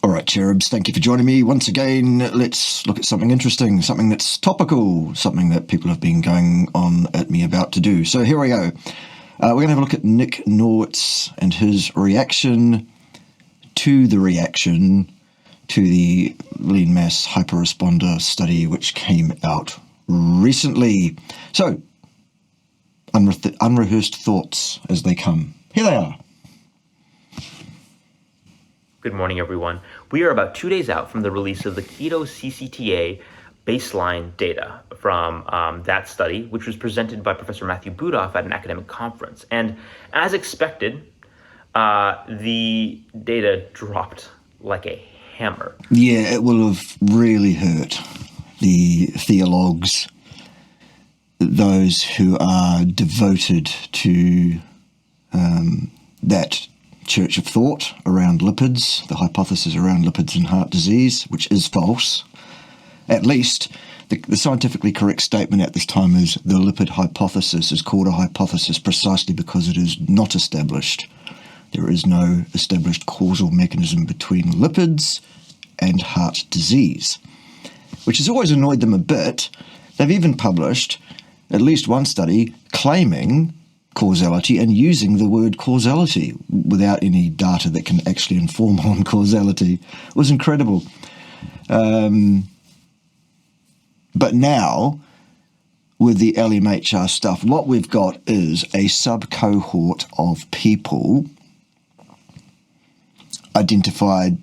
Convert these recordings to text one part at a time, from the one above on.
All right, cherubs, thank you for joining me once again. Let's look at something interesting, something that's topical, something that people have been going on at me about to do. So here we go. We're going to have a look at Nick Norwitz and his reaction to the lean mass hyperresponder study, which came out recently. So, unrehearsed thoughts as they come. Here they are. Good morning, everyone. We are about 2 days out from the release of the Keto CCTA baseline data from that study, which was presented by Professor Matthew Budoff at an academic conference. And as expected, the data dropped like a hammer. Yeah, it will have really hurt the theologues, those who are devoted to that church of thought around lipids, the hypothesis around lipids and heart disease, which is false. At least the scientifically correct statement at this time is the lipid hypothesis is called a hypothesis precisely because it is not established. There is no established causal mechanism between lipids and heart disease, which has always annoyed them a bit. They've even published at least one study claiming causality and using the word causality without any data that can actually inform on causality. It was incredible. But now, with the LMHR stuff, what we've got is a sub-cohort of people identified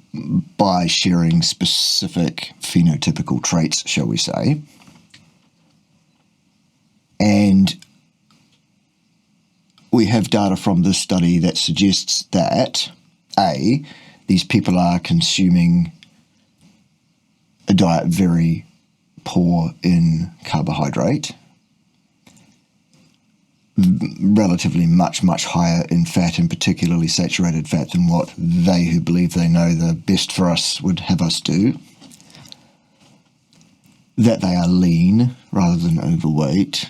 by sharing specific phenotypical traits, shall we say, and we have data from this study that suggests that, A, these people are consuming a diet very poor in carbohydrate, relatively much higher in fat, and particularly saturated fat, than what they who believe they know the best for us would have us do, that they are lean rather than overweight,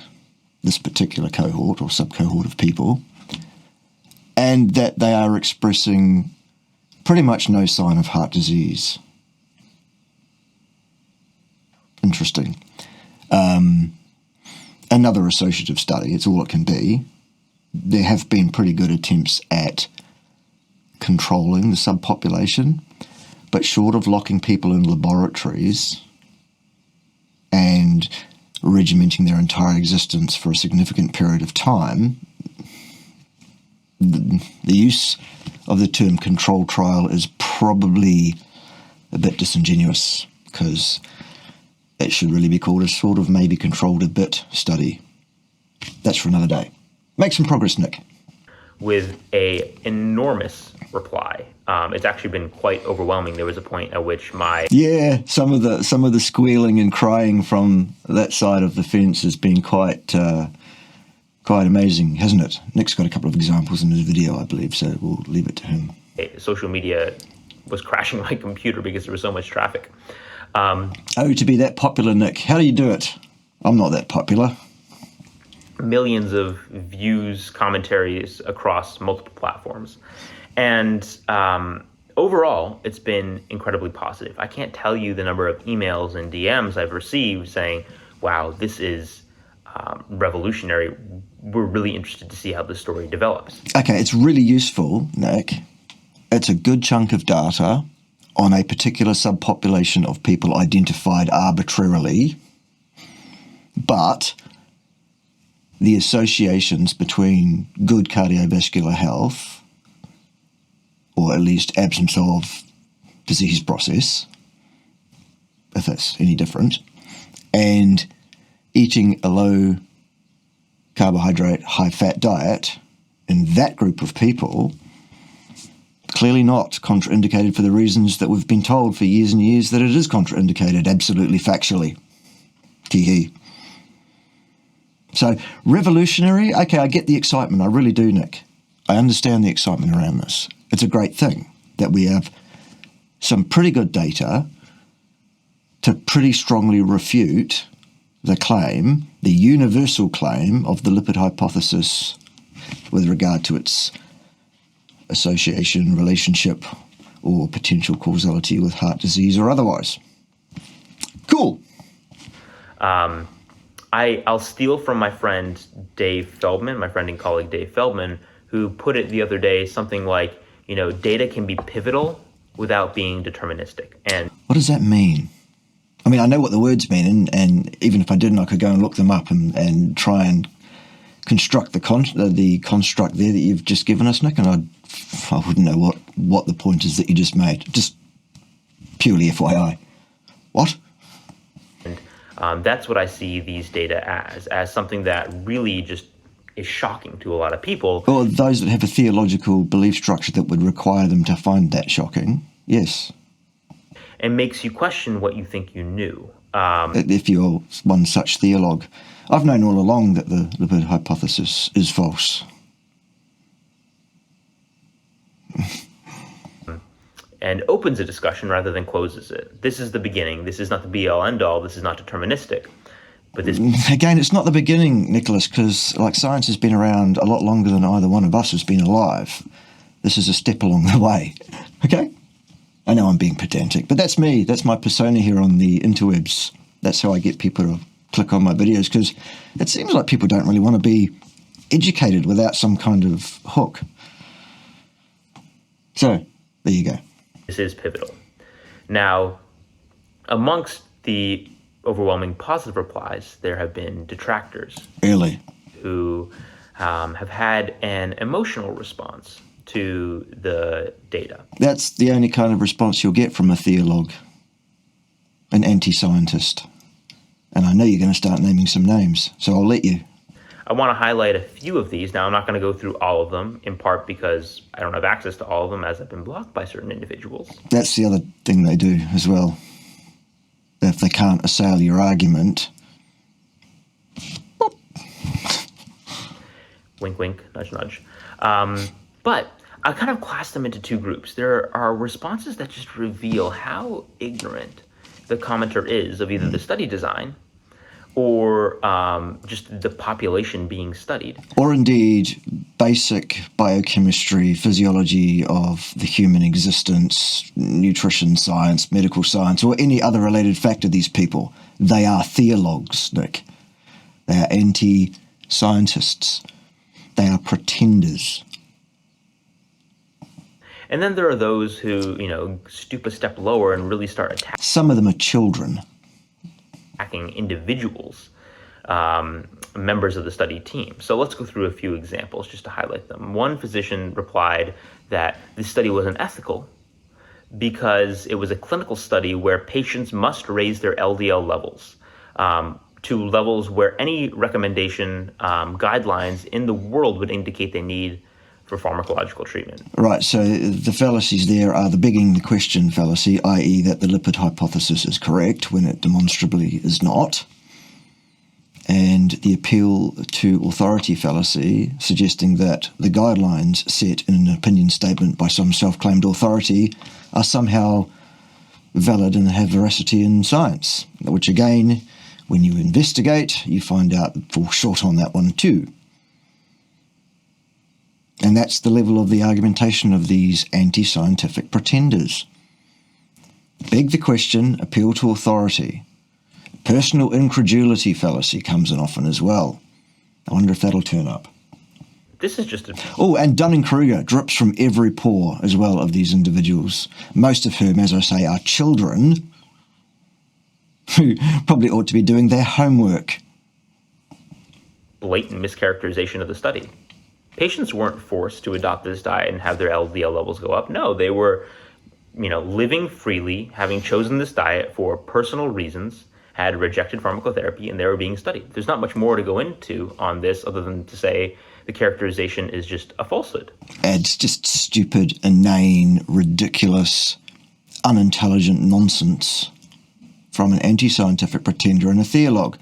this particular cohort or sub-cohort of people, and that they are expressing pretty much no sign of heart disease. Interesting. Another associative study, it's all it can be. There have been pretty good attempts at controlling the subpopulation, but short of locking people in laboratories and regimenting their entire existence for a significant period of time, the use of the term control trial is probably a bit disingenuous, because it should really be called a sort of maybe controlled a bit study. That's for another day. Make some progress, Nick. With a enormous reply. It's actually been quite overwhelming. There was a point at which some of the squealing and crying from that side of the fence has been quite amazing, hasn't it? Nick's got a couple of examples in his video, I believe, so we'll leave it to him. Social media was crashing my computer because there was so much traffic. To be that popular, Nick. How do you do it? I'm not that popular. Millions of views, commentaries across multiple platforms. And overall, it's been incredibly positive. I can't tell you the number of emails and DMs I've received saying, wow, this is revolutionary. We're really interested to see how this story develops. Okay, it's really useful, Nick. It's a good chunk of data on a particular subpopulation of people identified arbitrarily, but the associations between good cardiovascular health, or at least absence of disease process, if that's any different, and eating a low carbohydrate, high fat diet in that group of people, clearly not contraindicated for the reasons that we've been told for years and years that it is contraindicated, absolutely factually. Tee-hee. So, revolutionary? Okay, I get the excitement. I really do, Nick. I understand the excitement around this. It's a great thing that we have some pretty good data to pretty strongly refute the claim, the universal claim of the lipid hypothesis with regard to its association, relationship or potential causality with heart disease or otherwise. Cool. I'll steal from my friend Dave Feldman, my friend and colleague Dave Feldman, who put it the other day something like, data can be pivotal without being deterministic. And what does that mean? I mean, I know what the words mean, and even if I didn't, I could go and look them up and try and construct the construct there that you've just given us, Nick, and I wouldn't know what the point is that you just made. Just purely FYI. What? And that's what I see these data as something that really just is shocking to a lot of people. Or those that have a theological belief structure that would require them to find that shocking, yes. And makes you question what you think you knew. If you're one such theologue. I've known all along that the lipid hypothesis is false. And opens a discussion rather than closes it. This is the beginning. This is not the be-all, end-all. This is not deterministic. But this... Again, it's not the beginning, Nicholas, because science has been around a lot longer than either one of us has been alive. This is a step along the way. Okay? I know I'm being pedantic, but that's me. That's my persona here on the interwebs. That's how I get people to click on my videos, because it seems like people don't really want to be educated without some kind of hook. So, there you go. This is pivotal. Now, amongst the overwhelming positive replies, there have been detractors. Really? Who have had an emotional response to the data. That's the only kind of response you'll get from a theologue, an anti-scientist. And I know you're going to start naming some names, so I'll let you. I want to highlight a few of these. Now, I'm not going to go through all of them, in part because I don't have access to all of them as I've been blocked by certain individuals. That's the other thing they do as well. If they can't assail your argument... Wink, wink, nudge, nudge. But I kind of class them into two groups. There are responses that just reveal how ignorant the commenter is of either the study design or just the population being studied. Or indeed, basic biochemistry, physiology of the human existence, nutrition science, medical science, or any other related fact of these people. They are theologues, Nick. They are anti-scientists. They are pretenders. And then there are those who, stoop a step lower and really start attacking. Some of them are children. Attacking individuals, members of the study team. So let's go through a few examples just to highlight them. One physician replied that the study wasn't ethical because it was a clinical study where patients must raise their LDL levels to levels where any recommendation guidelines in the world would indicate they need for pharmacological treatment. Right, so the fallacies there are the begging the question fallacy, i.e. that the lipid hypothesis is correct when it demonstrably is not, and the appeal to authority fallacy, suggesting that the guidelines set in an opinion statement by some self-claimed authority are somehow valid and have veracity in science, which again, when you investigate, you find out fall short on that one too. And that's the level of the argumentation of these anti-scientific pretenders. Beg the question, appeal to authority. Personal incredulity fallacy comes in often as well. I wonder if that'll turn up. This is just a... Oh, and Dunning-Kruger drips from every pore as well of these individuals, most of whom, as I say, are children who probably ought to be doing their homework. Blatant mischaracterization of the study. Patients weren't forced to adopt this diet and have their LDL levels go up. No, they were, living freely, having chosen this diet for personal reasons, had rejected pharmacotherapy, and they were being studied. There's not much more to go into on this other than to say the characterization is just a falsehood. It's just stupid, inane, ridiculous, unintelligent nonsense from an anti-scientific pretender and a theologue.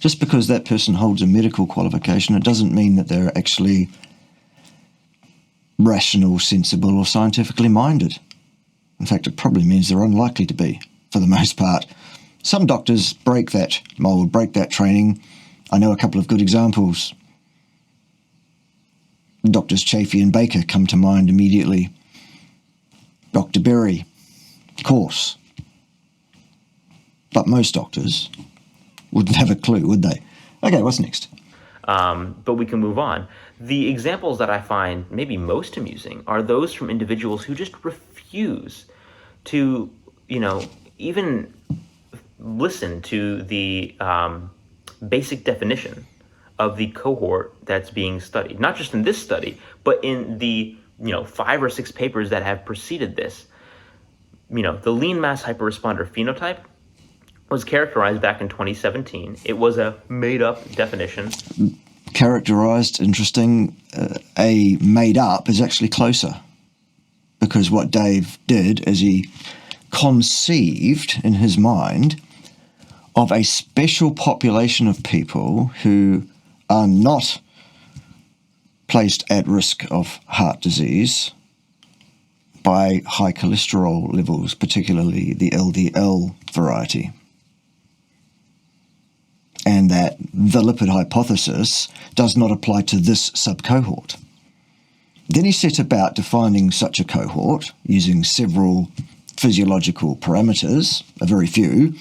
Just because that person holds a medical qualification, it doesn't mean that they're actually rational, sensible, or scientifically minded. In fact, it probably means they're unlikely to be, for the most part. Some doctors break that mold, break that training. I know a couple of good examples. Doctors Chafee and Baker come to mind immediately. Dr. Dr. Berry, of course. But most doctors wouldn't have a clue, would they? Okay, what's next? But we can move on. The examples that I find maybe most amusing are those from individuals who just refuse to, even listen to the basic definition of the cohort that's being studied. Not just in this study, but in the 5 or 6 papers that have preceded this. The lean mass hyperresponder phenotype was characterized back in 2017. It was a made-up definition. Characterized, interesting. A made-up is actually closer, because what Dave did is he conceived in his mind of a special population of people who are not placed at risk of heart disease by high cholesterol levels, particularly the LDL variety. And that the lipid hypothesis does not apply to this subcohort. Then he set about defining such a cohort using several physiological parameters, a very few,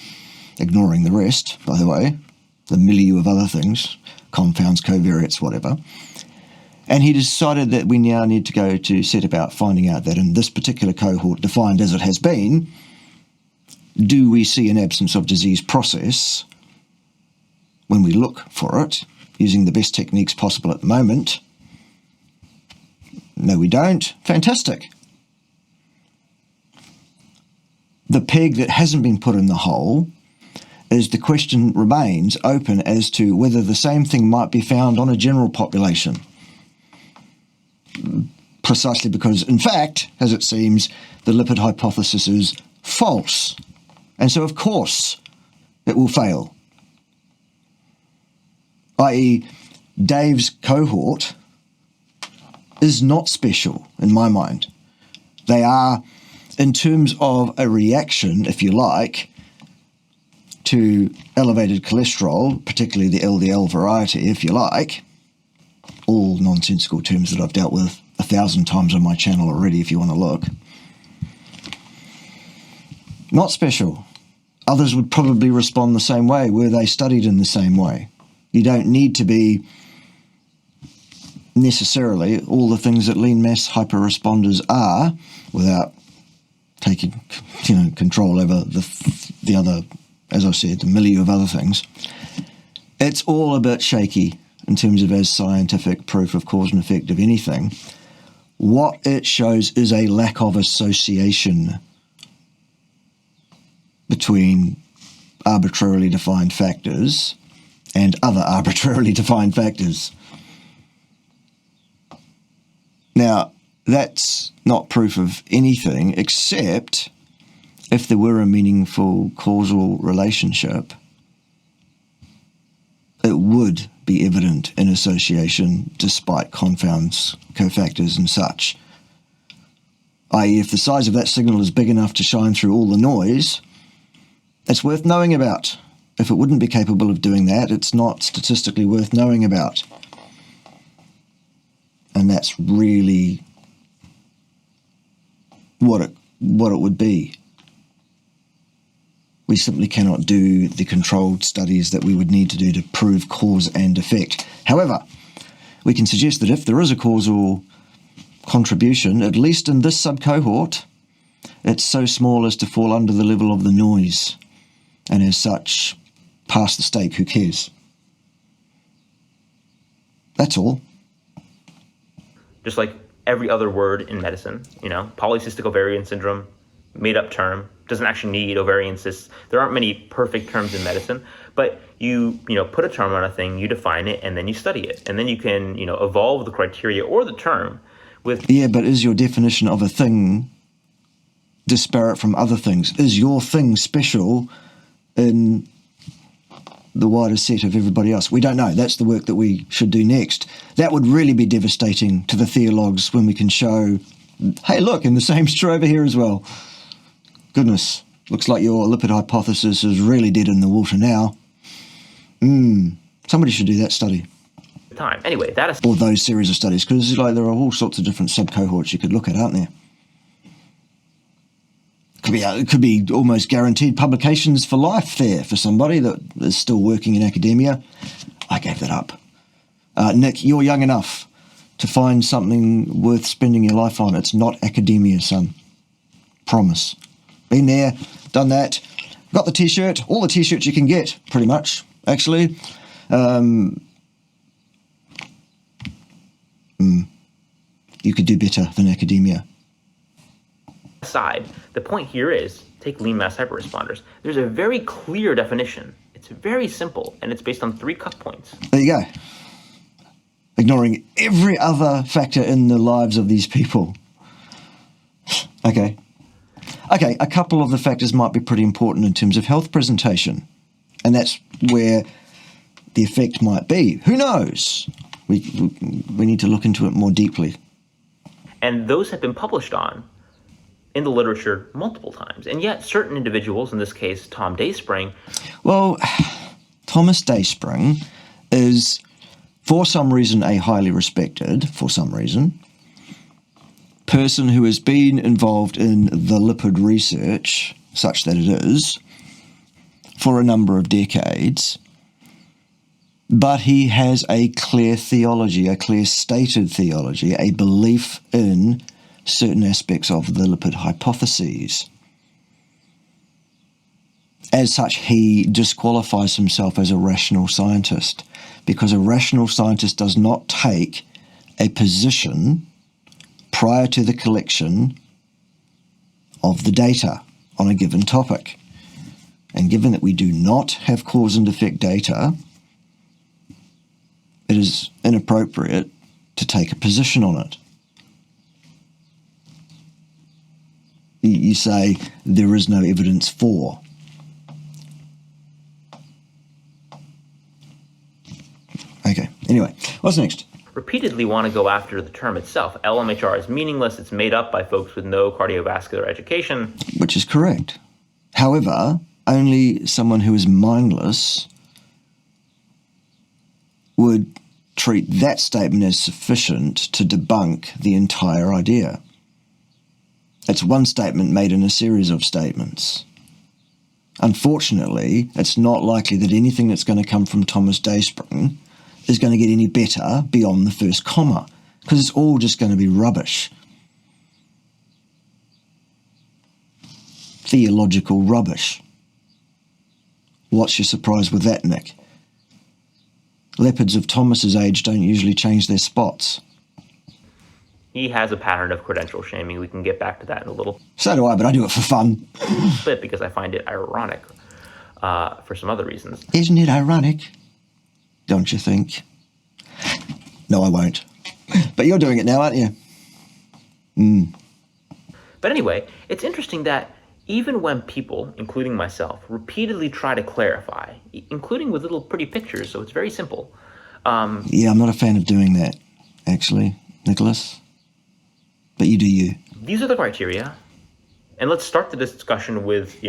ignoring the rest, by the way, the milieu of other things, compounds, covariates, whatever. And he decided that we now need to go to set about finding out that in this particular cohort, defined as it has been, do we see an absence of disease process when we look for it, using the best techniques possible at the moment? No, we don't. Fantastic. The peg that hasn't been put in the hole is the question remains open as to whether the same thing might be found on a general population. Precisely because, in fact, as it seems, the lipid hypothesis is false. And so, of course, it will fail. I.e., Dave's cohort is not special, in my mind. They are, in terms of a reaction, if you like, to elevated cholesterol, particularly the LDL variety, if you like, all nonsensical terms that I've dealt with 1,000 times on my channel already, if you want to look. Not special. Others would probably respond the same way were they studied in the same way. You don't need to be necessarily all the things that lean mass hyperresponders are without taking control over the other, as I said, the milieu of other things. It's all a bit shaky in terms of as scientific proof of cause and effect of anything. What it shows is a lack of association between arbitrarily defined factors and other arbitrarily defined factors. Now, that's not proof of anything except if there were a meaningful causal relationship, it would be evident in association despite confounds, cofactors and such. I.e., if the size of that signal is big enough to shine through all the noise, it's worth knowing about. If it wouldn't be capable of doing that, it's not statistically worth knowing about. And that's really what it would be. We simply cannot do the controlled studies that we would need to do to prove cause and effect. However, we can suggest that if there is a causal contribution, at least in this subcohort, it's so small as to fall under the level of the noise, and as such, past the stake, who cares? That's all. Just like every other word in medicine, polycystic ovarian syndrome, made-up term, doesn't actually need ovarian cysts. There aren't many perfect terms in medicine, but you put a term on a thing, you define it, and then you study it. And then you can, evolve the criteria or the term with... Yeah, but is your definition of a thing disparate from other things? Is your thing special in the wider set of everybody else? We don't know. That's the work that we should do next. That would really be devastating to the theologs when we can show, hey, look, and the same's true over here as well. Goodness, looks like your lipid hypothesis is really dead in the water now. Somebody should do that study. Time. Anyway, that is... Or those series of studies, because there are all sorts of different sub-cohorts you could look at, aren't there? Could be almost guaranteed publications for life there for somebody that is still working in academia. I gave that up. Nick, you're young enough to find something worth spending your life on. It's not academia, son. Promise. Been there, done that. Got the T-shirt, all the T-shirts you can get, pretty much, actually. You could do better than academia. Aside, the point here is, take lean mass hyperresponders. There's a very clear definition. It's very simple, and it's based on 3 cut points. There you go. Ignoring every other factor in the lives of these people. Okay, a couple of the factors might be pretty important in terms of health presentation, and that's where the effect might be. Who knows? We need to look into it more deeply. And those have been published on in the literature multiple times. And yet certain individuals, in this case Tom Dayspring... Well, Thomas Dayspring is, for some reason, a highly respected, person who has been involved in the lipid research, such that it is, for a number of decades. But he has a clear theology, a clear stated theology, a belief in certain aspects of the lipid hypotheses. As such, he disqualifies himself as a rational scientist, because a rational scientist does not take a position prior to the collection of the data on a given topic. And given that we do not have cause and effect data, it is inappropriate to take a position on it. You say there is no evidence for. Okay, anyway, what's next? Repeatedly want to go after the term itself. LMHR is meaningless. It's made up by folks with no cardiovascular education. Which is correct. However, only someone who is mindless would treat that statement as sufficient to debunk the entire idea. It's one statement made in a series of statements. Unfortunately, it's not likely that anything that's going to come from Thomas Dayspring is going to get any better beyond the first comma, because it's all just going to be rubbish. Theological rubbish. What's your surprise with that, Nick? Leopards of Thomas's age don't usually change their spots. He has a pattern of credential shaming. We can get back to that in a little So do I, but I do it for fun. bit because I find it ironic for some other reasons. Isn't it ironic? Don't you think? No, I won't. But you're doing it now, aren't you? But anyway, it's interesting that even when people, including myself, repeatedly try to clarify, including with little pretty pictures, so it's very simple. Yeah, I'm not a fan of doing that, actually, Nicholas. But you do you. These are the criteria. And let's start the discussion with,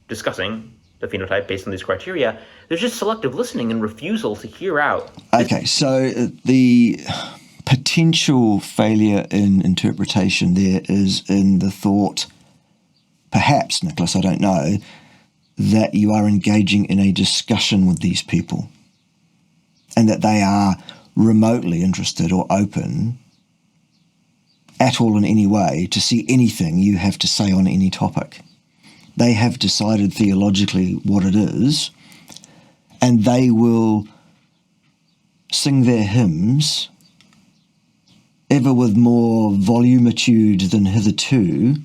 discussing the phenotype based on these criteria. There's just selective listening and refusal to hear out. Okay, so the potential failure in interpretation there is in the thought, perhaps, Nicholas, I don't know, that you are engaging in a discussion with these people and that they are remotely interested or open at all in any way to see anything you have to say on any topic. They have decided theologically what it is, and they will sing their hymns ever with more volumitude than hitherto,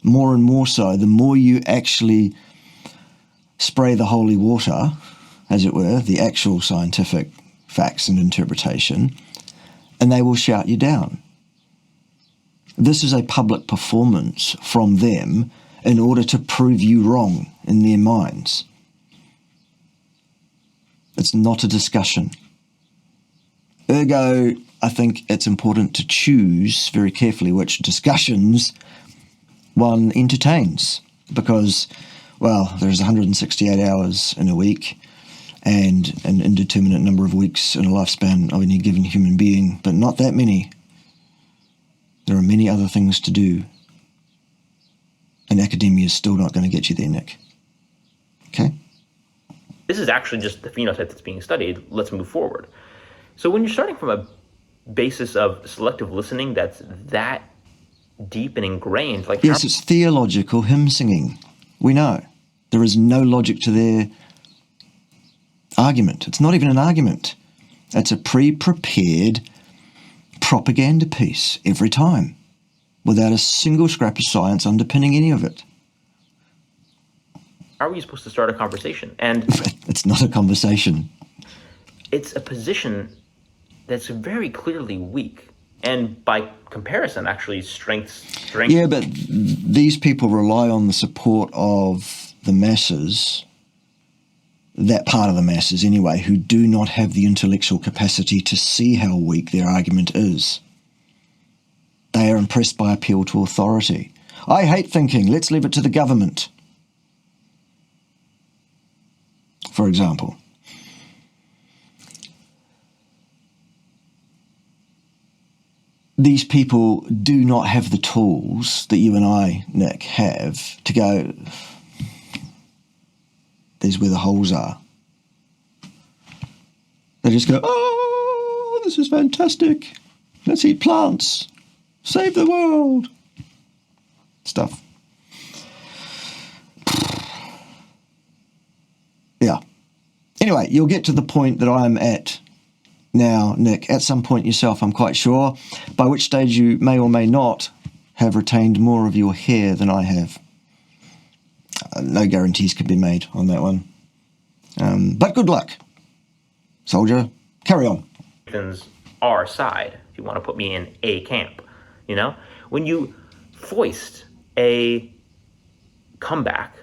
more and more so, the more you actually spray the holy water, as it were, the actual scientific facts and interpretation, and they will shout you down. This is a public performance from them in order to prove you wrong in their minds. It's not a discussion. Ergo, I think it's important to choose very carefully which discussions one entertains, because, well, there's 168 hours in a week and an indeterminate number of weeks in a lifespan of any given human being, but not that many. There are many other things to do. And academia is still not going to get you there, Nick. Okay? This is actually just the phenotype that's being studied. Let's move forward. So when you're starting from a basis of selective listening that's that deep and ingrained, like yes, it's theological hymn singing. We know. There is no logic to their argument. It's not even an argument. It's a pre-prepared propaganda piece every time, without a single scrap of science underpinning any of it. How are we supposed to start a conversation? And it's not a conversation. It's a position that's very clearly weak, and by comparison, actually strength. Yeah, but these people rely on the support of the masses, that part of the masses anyway, who do not have the intellectual capacity to see how weak their argument is. They are impressed by appeal to authority. I hate thinking, let's leave it to the government, for example. These people do not have the tools that you and I, Nick, have to go, there's where the holes are. They just go, oh, this is fantastic. Let's eat plants. Save the world. Stuff. Yeah. Anyway, you'll get to the point that I'm at now, Nick, at some point yourself, I'm quite sure, by which stage you may or may not have retained more of your hair than I have. No guarantees can be made on that one. But good luck, soldier. Carry on. Our side, if you want to put me in a camp, you know? When you foist a comeback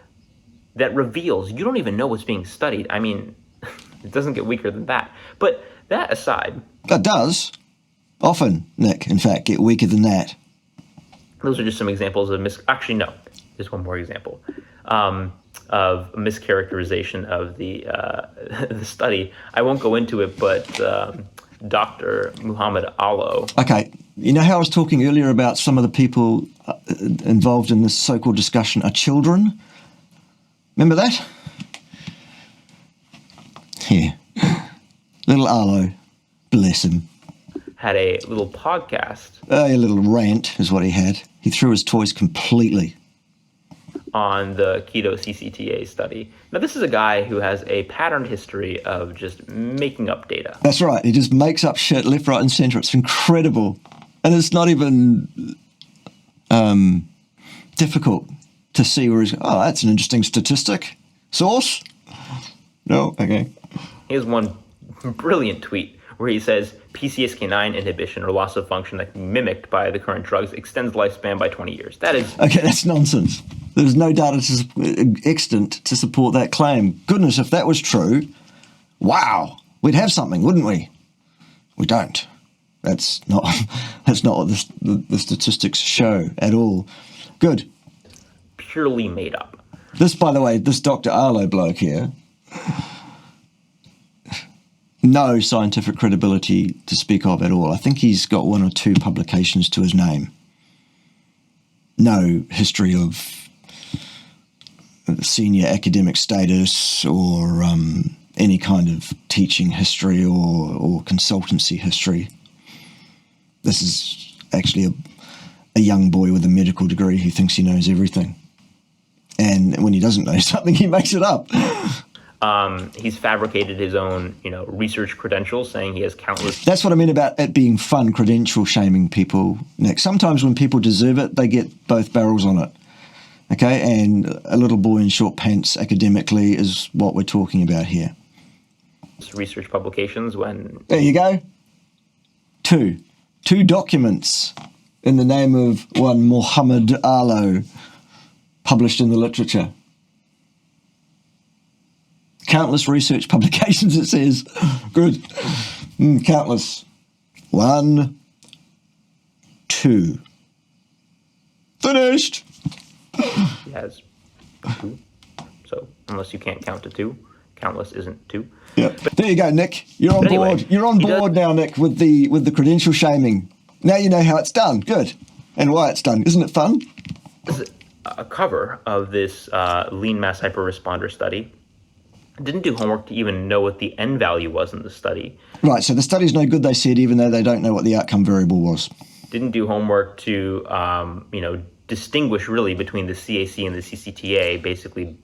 that reveals you don't even know what's being studied, I mean, it doesn't get weaker than that. But that aside... That does. Often, Nick, in fact, get weaker than that. Those are just some examples of Actually, no. Just one more example of mischaracterization of the the study. I won't go into it, but Dr. Muhammad Alo... Okay, you know how I was talking earlier about some of the people involved in this so-called discussion are children? Remember that? Yeah. Little Arlo, bless him. Had a little podcast. A little rant is what he had. He threw his toys completely. On the Keto CCTA study. Now, this is a guy who has a patterned history of just making up data. That's right. He just makes up shit left, right, and centre. It's incredible. And it's not even difficult to see where he's, oh, that's an interesting statistic. Source? No? Okay. Here's one brilliant tweet where he says PCSK9 inhibition or loss of function that can be mimicked by the current drugs extends lifespan by 20 years. That is... Okay, that's nonsense. There's no data extant to support that claim. Goodness, if that was true, wow, we'd have something, wouldn't we? We don't. That's not what the statistics show at all. Good. Purely made up. This, by the way, this Dr. Arlo bloke here, no scientific credibility to speak of at all. I think he's got 1 or 2 publications to his name. No history of senior academic status or any kind of teaching history or consultancy history. This is actually a young boy with a medical degree who thinks he knows everything. And when he doesn't know something, he makes it up. He's fabricated his own, research credentials, saying he has countless... That's what I mean about it being fun, credential shaming people, Nick. Sometimes when people deserve it, they get both barrels on it. Okay? And a little boy in short pants academically is what we're talking about here. Research publications when... There you go. 2 documents in the name of one Muhammad Alo published in the literature. Countless research publications, it says. Good. Countless. 1, 2. Finished. He has 2. So unless you can't count to 2, countless isn't 2. Yeah. There you go, Nick. You're on board. You're on board now, Nick, with the credential shaming. Now you know how it's done. Good. And why it's done. Isn't it fun? a cover of this lean mass hyperresponder study. Didn't do homework to even know what the N value was in the study. Right, so the study's no good, they said, even though they don't know what the outcome variable was. Didn't do homework to, distinguish really between the CAC and the CCTA, basically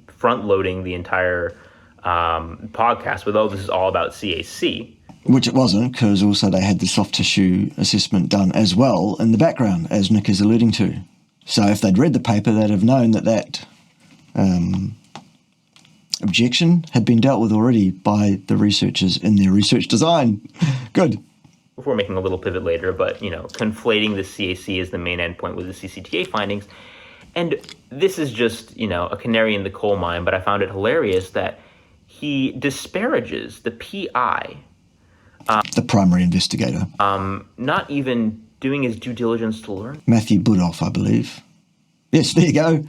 front-loading the entire podcast with, this is all about CAC. Which it wasn't, because also they had the soft tissue assessment done as well in the background, as Nick is alluding to. So if they'd read the paper, they'd have known that objection had been dealt with already by the researchers in their research design. Good. Before making a little pivot later, but, conflating the CAC as the main endpoint with the CCTA findings. And this is just, a canary in the coal mine, but I found it hilarious that he disparages the PI. The primary investigator. Not even doing his due diligence to learn. Matthew Budoff, I believe. Yes, there you go.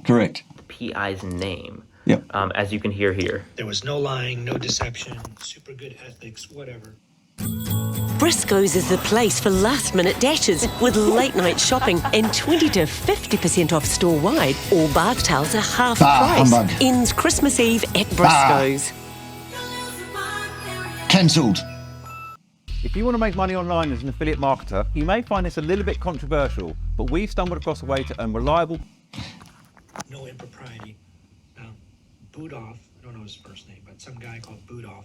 Correct. The PI's name. Yep. As you can hear here. There was no lying, no deception, super good ethics, whatever. Briscoe's is the place for last-minute dashes with late-night shopping and 20 to 50% off store-wide. All bath towels are half price. Humbug. Ends Christmas Eve at Briscoe's. Cancelled. If you want to make money online as an affiliate marketer, you may find this a little bit controversial, but we've stumbled across a way to earn reliable... No impropriety. Now, Budoff, I don't know his first name, but some guy called Budoff.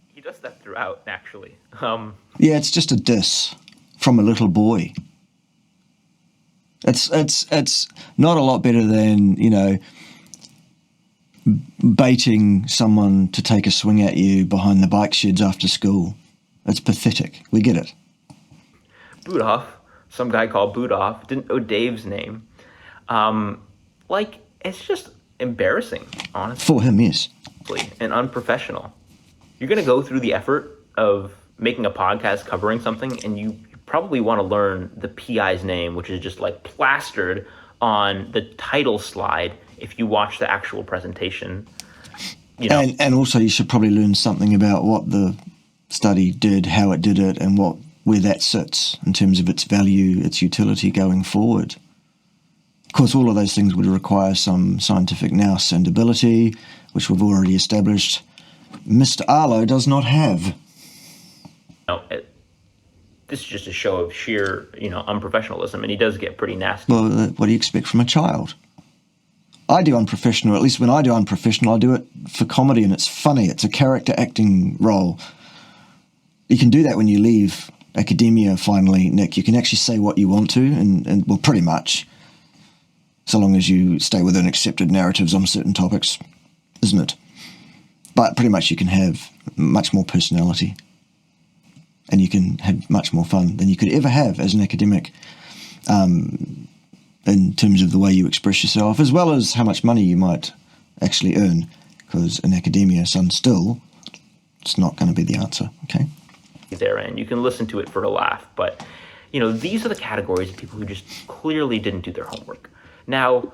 He does that throughout, actually. Yeah, it's just a diss from a little boy. It's not a lot better than, baiting someone to take a swing at you behind the bike sheds after school. It's pathetic. We get it. Budoff, some guy called Budoff, didn't know Dave's name. It's just embarrassing, honestly. For him, yes. And unprofessional. You're going to go through the effort of making a podcast covering something, and you probably want to learn the PI's name, which is just plastered on the title slide if you watch the actual presentation. And also you should probably learn something about what the study did, how it did it, and where that sits in terms of its value, its utility going forward. Of course, all of those things would require some scientific nous and ability, which we've already established Mr. Arlo does not have. This is just a show of sheer, unprofessionalism, and he does get pretty nasty. Well, what do you expect from a child? I do unprofessional, at least when I do unprofessional, I do it for comedy, and it's funny. It's a character acting role. You can do that when you leave academia, finally, Nick. You can actually say what you want to, and well, pretty much, so long as you stay within accepted narratives on certain topics, isn't it? But pretty much you can have much more personality, and you can have much more fun than you could ever have as an academic, in terms of the way you express yourself, as well as how much money you might actually earn, because in academia, still, it's not going to be the answer, okay? There, and you can listen to it for a laugh, but, these are the categories of people who just clearly didn't do their homework. Now,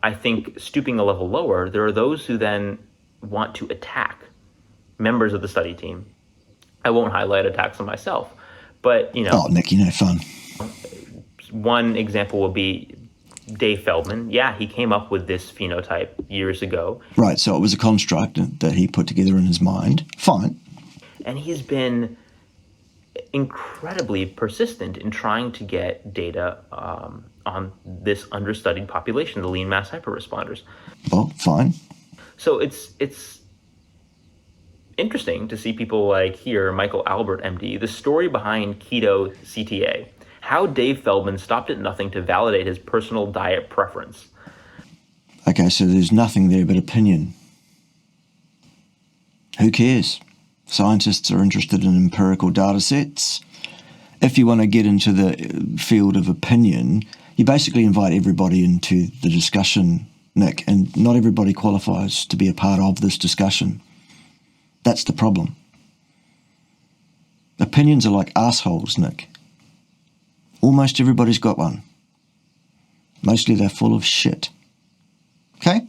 I think stooping a level lower, there are those who then want to attack members of the study team. I won't highlight attacks on myself, but, Oh, Nick, fun. One example will be Dave Feldman. Yeah, he came up with this phenotype years ago. Right, so it was a construct that he put together in his mind. Fine. And he's been incredibly persistent in trying to get data on this understudied population, the lean mass hyperresponders. Well, fine. So it's interesting to see people like here, Michael Albert, MD, the story behind Keto CTA, how Dave Feldman stopped at nothing to validate his personal diet preference. Okay, so there's nothing there but opinion. Who cares? Scientists are interested in empirical data sets. If you want to get into the field of opinion, you basically invite everybody into the discussion, Nick, and not everybody qualifies to be a part of this discussion. That's the problem. Opinions are like assholes, Nick. Almost everybody's got one. Mostly they're full of shit. Okay?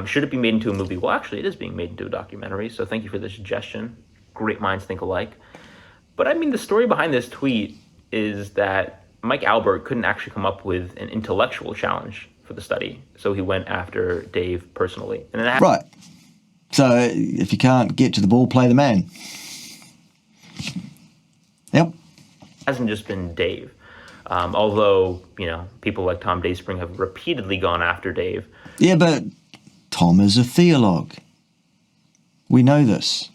Should it be made into a movie? Well, actually, it is being made into a documentary, so thank you for the suggestion. Great minds think alike. But I mean, the story behind this tweet is that Mike Albert couldn't actually come up with an intellectual challenge for the study, so he went after Dave personally. And right. So if you can't get to the ball, play the man. Yep. It hasn't just been Dave. Although, people like Tom Dayspring have repeatedly gone after Dave. Yeah, but Tom is a theologue. We know this.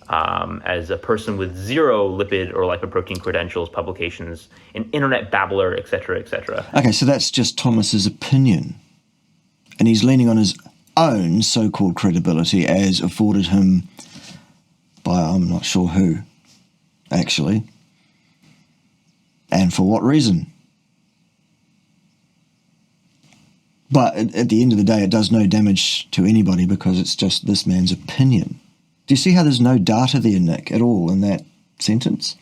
As a person with zero lipid or lipoprotein credentials, publications, an internet babbler, et cetera, et cetera. Okay, so that's just Thomas's opinion. And he's leaning on his own so-called credibility as afforded him by I'm not sure who, actually. And for what reason? But at the end of the day, it does no damage to anybody because it's just this man's opinion. Do you see how there's no data there, Nick, at all in that sentence?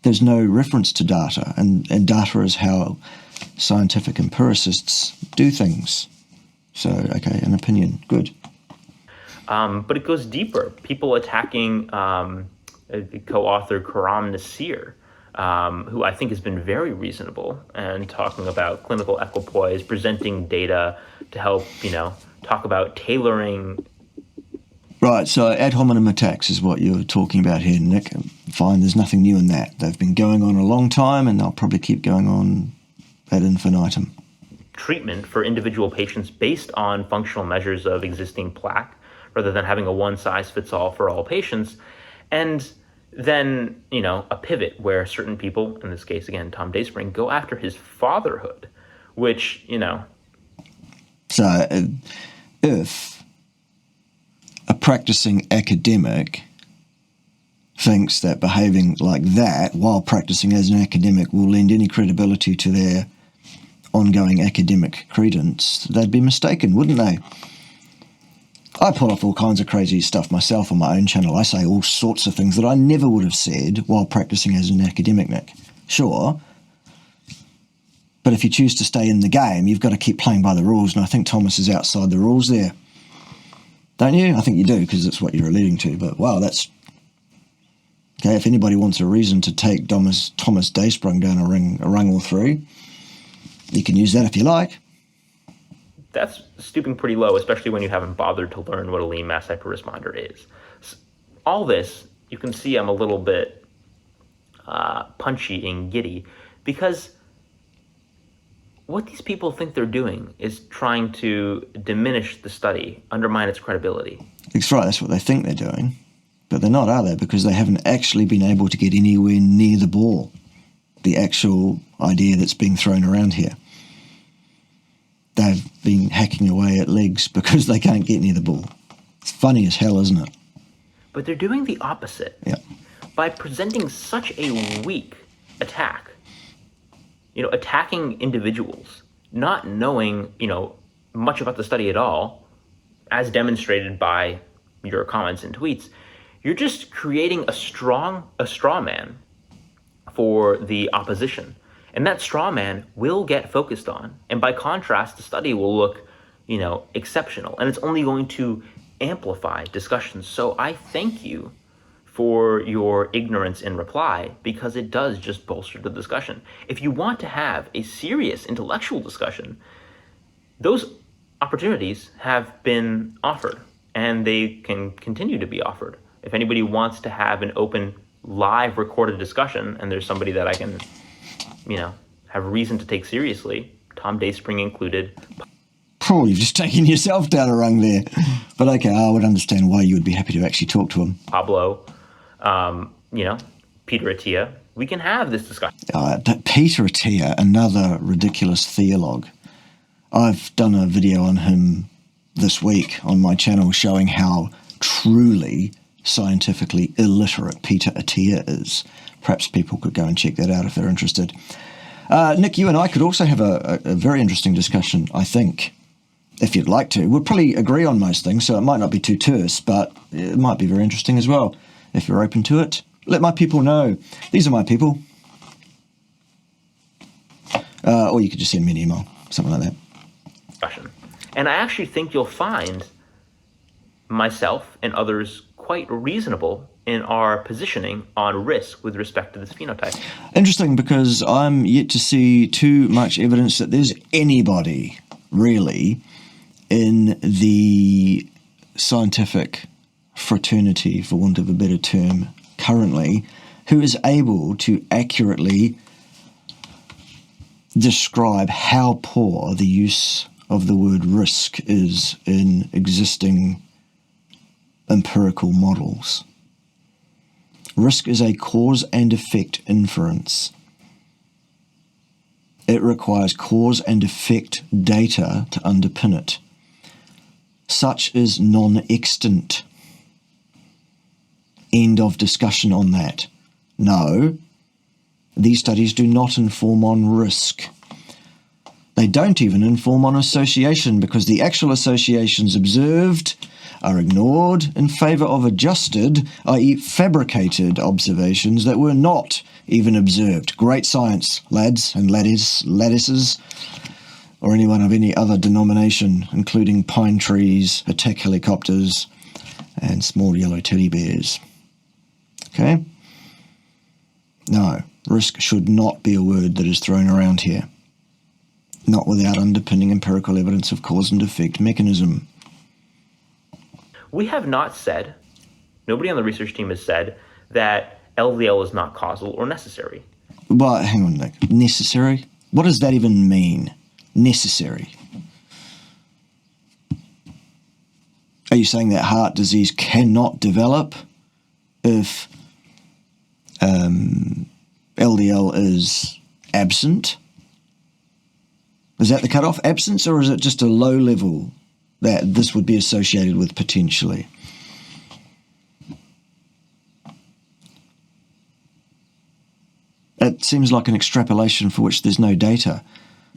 There's no reference to data, and data is how scientific empiricists do things. So, okay, an opinion, good. But it goes deeper. People attacking the co-author Karam Nassir, who I think has been very reasonable and talking about clinical equipoise, presenting data to help, talk about tailoring. Right, so ad hominem attacks is what you're talking about here, Nick. Fine, there's nothing new in that. They've been going on a long time and they'll probably keep going on ad infinitum. Treatment for individual patients based on functional measures of existing plaque rather than having a one-size-fits-all for all patients. And then, a pivot where certain people, in this case, again, Tom Dayspring, go after his fatherhood, which, So if a practicing academic thinks that behaving like that while practicing as an academic will lend any credibility to their ongoing academic credence, they'd be mistaken, wouldn't they? I pull off all kinds of crazy stuff myself on my own channel. I say all sorts of things that I never would have said while practicing as an academic, Nick. Sure. But if you choose to stay in the game, you've got to keep playing by the rules, and I think Thomas is outside the rules there. Don't you? I think you do, because it's what you're alluding to. But, wow, that's... Okay, if anybody wants a reason to take Thomas Daysprung down a rung or three, you can use that if you like. That's stooping pretty low, especially when you haven't bothered to learn what a lean mass hyperresponder is. All this, you can see I'm a little bit punchy and giddy, because what these people think they're doing is trying to diminish the study, undermine its credibility. That's right, that's what they think they're doing. But they're not, are they? Because they haven't actually been able to get anywhere near the ball, the actual idea that's being thrown around here. They've been hacking away at legs because they can't get near the ball. It's funny as hell, isn't it? But they're doing the opposite. Yeah. By presenting such a weak attack, attacking individuals, not knowing, much about the study at all, as demonstrated by your comments and tweets, you're just creating a straw man for the opposition. And that straw man will get focused on. And by contrast, the study will look, exceptional. And it's only going to amplify discussions. So I thank you for your ignorance in reply, because it does just bolster the discussion. If you want to have a serious intellectual discussion, those opportunities have been offered, and they can continue to be offered. If anybody wants to have an open, live recorded discussion, and there's somebody that I can, have reason to take seriously, Tom Dayspring included. Oh, you've just taken yourself down a rung there. But okay, I would understand why you would be happy to actually talk to him. Pablo, Peter Attia, we can have this discussion. Peter Attia, another ridiculous theologue. I've done a video on him this week on my channel showing how truly scientifically illiterate Peter Attia is. Perhaps people could go and check that out if they're interested. Nick, you and I could also have a very interesting discussion, I think, if you'd like to. We'll probably agree on most things, so it might not be too terse, but it might be very interesting as well. If you're open to it, let my people know. These are my people. Or you could just send me an email, something like that. Discussion. And I actually think you'll find myself and others quite reasonable in our positioning on risk with respect to this phenotype. Interesting, because I'm yet to see too much evidence that there's anybody, really, in the scientific fraternity, for want of a better term, currently, who is able to accurately describe how poor the use of the word risk is in existing empirical models. Risk is a cause and effect inference. It requires cause and effect data to underpin it. Such is non-extant. End of discussion on that. No, these studies do not inform on risk. They don't even inform on association, because the actual associations observed are ignored in favour of adjusted, i.e. fabricated observations that were not even observed. Great science, lads and laddises, or anyone of any other denomination, including pine trees, attack helicopters, and small yellow teddy bears. Okay? No, risk should not be a word that is thrown around here. Not without underpinning empirical evidence of cause and effect mechanism. We have not said, nobody on the research team has said, that LDL is not causal or necessary. But hang on, Nick. Necessary? What does that even mean? Necessary? Are you saying that heart disease cannot develop if LDL is absent? Is that the cutoff? Absence, or is it just a low level that this would be associated with potentially? It seems like an extrapolation for which there's no data.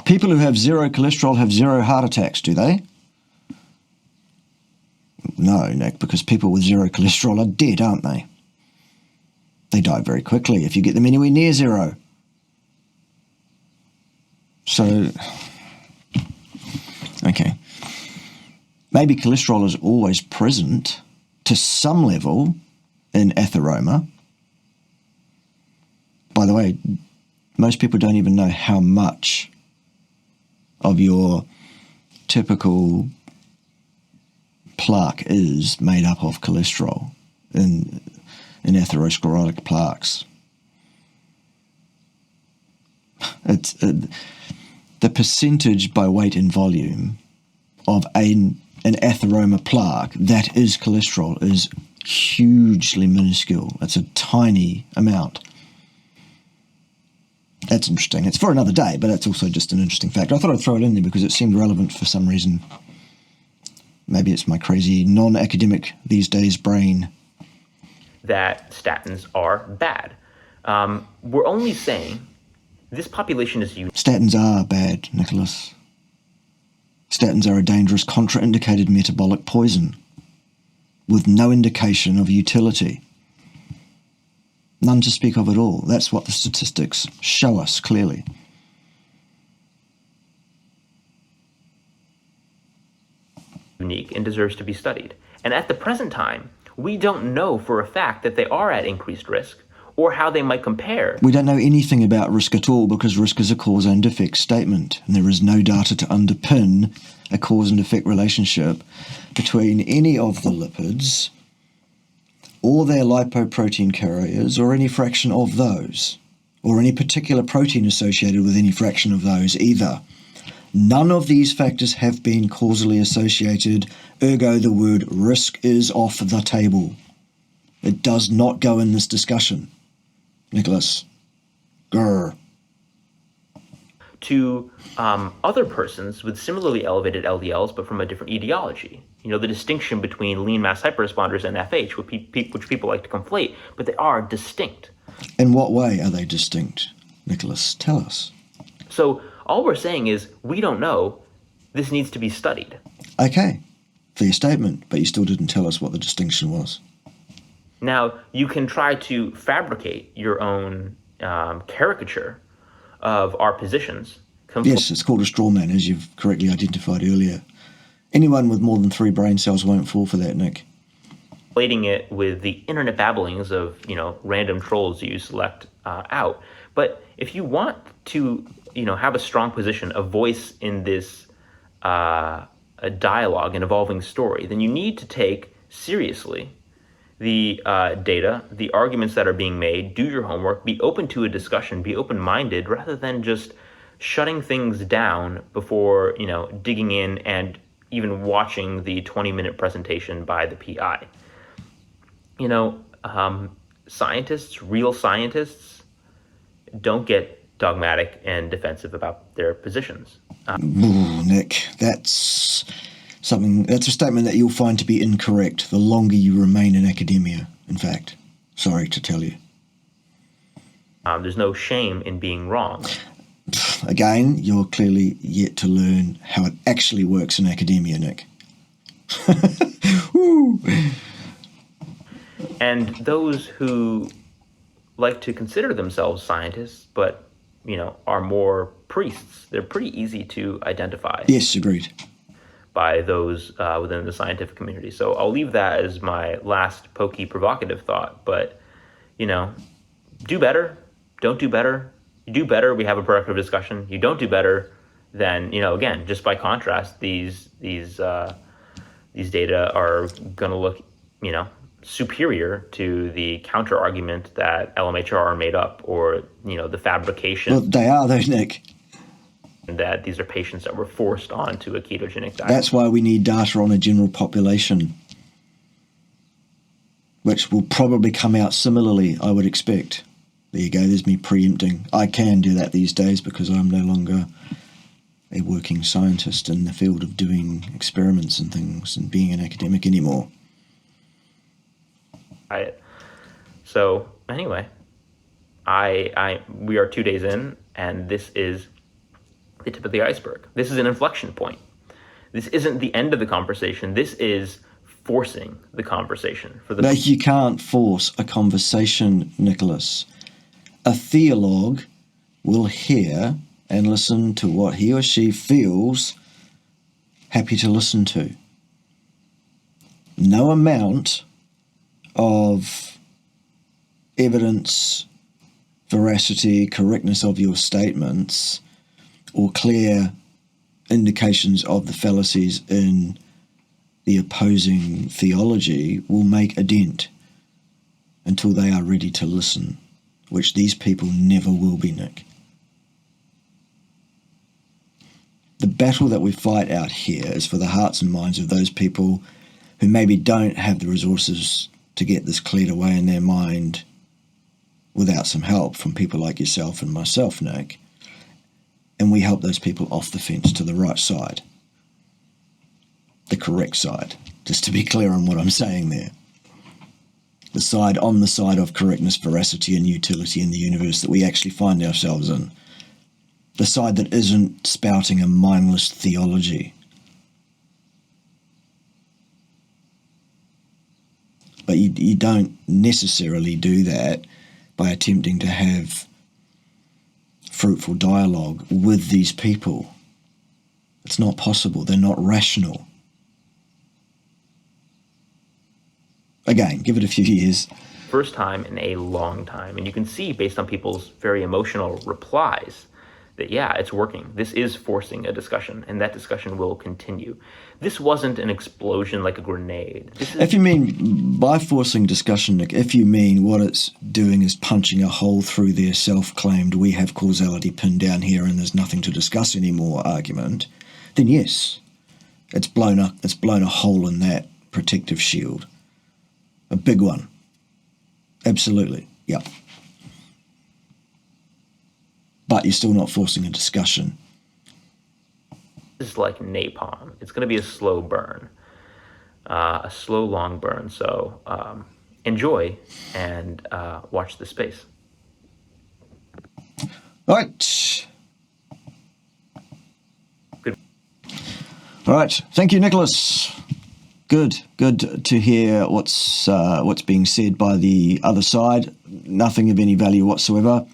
People who have zero cholesterol have zero heart attacks, do they? No, Nick, because people with zero cholesterol are dead, aren't they? They die very quickly if you get them anywhere near zero. So, okay. Maybe cholesterol is always present to some level in atheroma. By the way, most people don't even know how much of your typical plaque is made up of cholesterol in atherosclerotic plaques. It's the percentage by weight and volume of an atheroma plaque that is cholesterol is hugely minuscule. It's a tiny amount. That's interesting. It's for another day, but that's also just an interesting fact. I thought I'd throw it in there because it seemed relevant for some reason. Maybe it's my crazy non-academic these days brain. That statins are bad. We're only saying this population is unique. Statins are bad, Nicholas. Statins are a dangerous contraindicated metabolic poison with no indication of utility. None to speak of at all. That's what the statistics show us clearly. Unique and deserves to be studied. And at the present time, we don't know for a fact that they are at increased risk or how they might compare. We don't know anything about risk at all because risk is a cause and effect statement, and there is no data to underpin a cause and effect relationship between any of the lipids or their lipoprotein carriers or any fraction of those, or any particular protein associated with any fraction of those either. None of these factors have been causally associated, ergo the word risk is off the table. It does not go in this discussion. Nicholas. Grr. To other persons with similarly elevated LDLs but from a different etiology. You know, the distinction between lean mass hyperresponders and FH, which people like to conflate, but they are distinct. In what way are they distinct? Nicholas, tell us. So all we're saying is we don't know. This needs to be studied. Okay, fair statement, but you still didn't tell us what the distinction was. Now, you can try to fabricate your own caricature of our positions. Yes, it's called a straw man, as you've correctly identified earlier. Anyone with more than 3 brain cells won't fall for that, Nick. Relating it with the internet babblings of, random trolls you select out. But if you want to, have a strong position, a voice in this a dialogue, an evolving story, then you need to take seriously the data, the arguments that are being made, do your homework, be open to a discussion, be open-minded, rather than just shutting things down before, digging in and even watching the 20-minute presentation by the PI. Scientists, real scientists, don't get dogmatic and defensive about their positions. Ooh, Nick, that's a statement that you'll find to be incorrect the longer you remain in academia, in fact. Sorry to tell you. There's no shame in being wrong. Again, you're clearly yet to learn how it actually works in academia, Nick. Woo. And those who like to consider themselves scientists, but, are more priests, they're pretty easy to identify. Yes, agreed. By those within the scientific community. So I'll leave that as my last pokey, provocative thought. But, do better, don't do better. You do better, we have a productive discussion. You don't do better, then, again, just by contrast, these data are going to look, superior to the counter argument that LMHR made up, or, the fabrication. Well, they are, though, Nick. That these are patients that were forced onto a ketogenic diet. That's why we need data on a general population, which will probably come out similarly, I would expect. There you go, there's me preempting. I can do that these days because I'm no longer a working scientist in the field of doing experiments and things and being an academic anymore. So anyway, we are 2 days in, and this is the tip of the iceberg. This is an inflection point. This isn't the end of the conversation. This is forcing the conversation. No, you can't force a conversation, Nicholas. A theologue will hear and listen to what he or she feels happy to listen to. No amount of evidence, veracity, correctness of your statements, or clear indications of the fallacies in the opposing theology will make a dent until they are ready to listen, which these people never will be, Nick. The battle that we fight out here is for the hearts and minds of those people who maybe don't have the resources to get this cleared away in their mind without some help from people like yourself and myself, Nick. And we help those people off the fence to the right side. The correct side, just to be clear on what I'm saying there. The side on the side of correctness, veracity, and utility in the universe that we actually find ourselves in. The side that isn't spouting a mindless theology. But you don't necessarily do that by attempting to have fruitful dialogue with these people. It's not possible. They're not rational. Again, give it a few years. First time in a long time. And you can see, based on people's very emotional replies, that, yeah, it's working. This is forcing a discussion, and that discussion will continue. This wasn't an explosion like a grenade. If you mean by forcing discussion, Nick, if you mean what it's doing is punching a hole through their self-claimed we have causality pinned down here and there's nothing to discuss anymore argument, then yes, it's blown a hole in that protective shield. A big one. Absolutely, yeah. But you're still not forcing a discussion. This is like napalm. It's going to be a slow burn, a slow, long burn. So enjoy and watch the space. All right. Good. All right. Thank you, Nicholas. Good to hear what's being said by the other side. Nothing of any value whatsoever.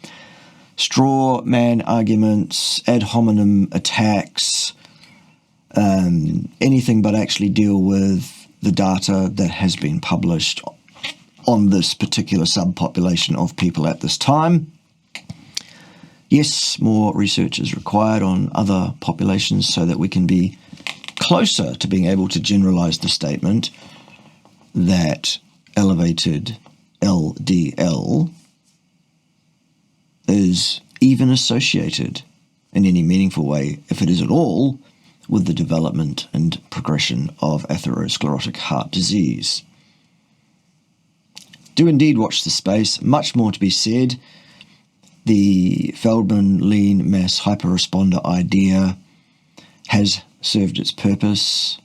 Straw man arguments, ad hominem attacks, anything but actually deal with the data that has been published on this particular subpopulation of people at this time. Yes, more research is required on other populations so that we can be closer to being able to generalize the statement that elevated LDL is even associated in any meaningful way, if it is at all, with the development and progression of atherosclerotic heart disease. Do indeed watch the space. Much more to be said. The Feldman lean mass hyperresponder idea has served its purpose.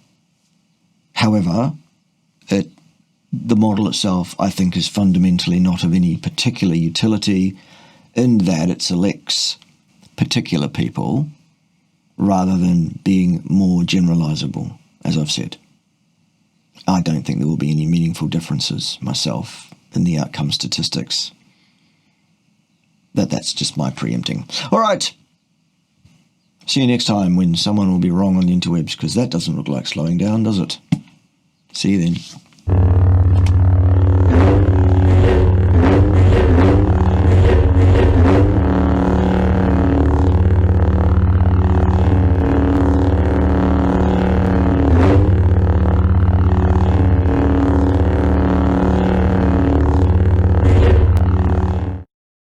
However, the model itself, I think, is fundamentally not of any particular utility in that it selects particular people rather than being more generalizable, as I've said. I don't think there will be any meaningful differences myself in the outcome statistics. That's just my preempting. All right. See you next time when someone will be wrong on the interwebs, because that doesn't look like slowing down, does it? See you then.